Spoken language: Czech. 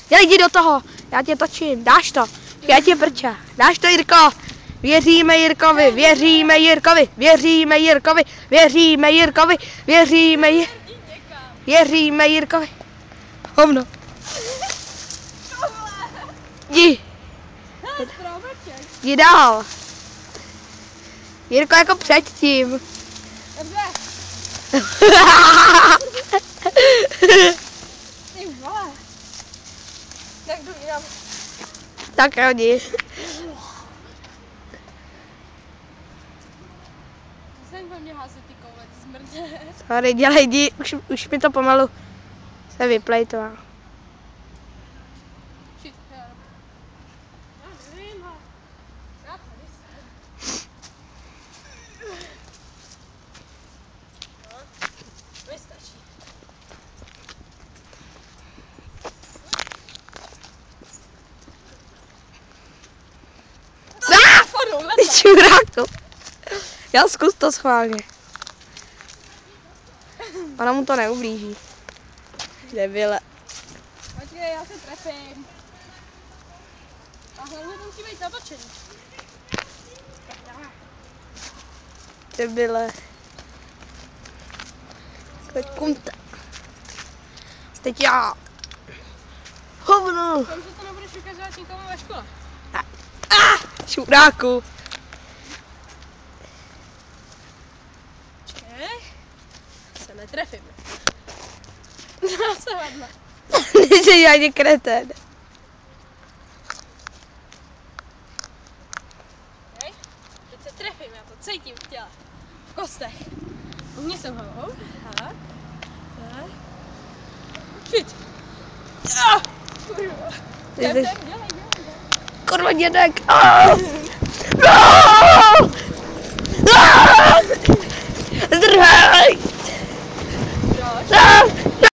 Jdi do toho, já tě točím, dáš to, já tě prča, dáš to Jirko. Věříme Jirkovi, věříme Jirkovi, věříme Jirkovi, věříme Jirkovi, věříme Jirkovi. Hovno. Jdi dál. Jirko jako předtím. Dobře. Ty vole. Tak jdu jinam. Tak jo, jdi. Jsem po mě házet ty koule, ty smrdě. Sorry, dělej, jdi, už mi to pomalu se vyplejtová. Čuráku. Já zkus to schválně. Ona mu to neublíží. Debile. Počkej, já se trefím. A hlavně to musí být natočený. Debile. Teď kumte. Teď já. Hovno. Tam se to nebudeš ukazovat nikomu ve škole. Čuráku. Se netrefím. Já se vadla. Nejsi ani kretén. Okay. Teď se trefím, já to cítím v těle. V kostech. U mě jsem hlavou. Tak. Tak. Šit. Kurva. Dělej. Kurva dědek. Zdrhej.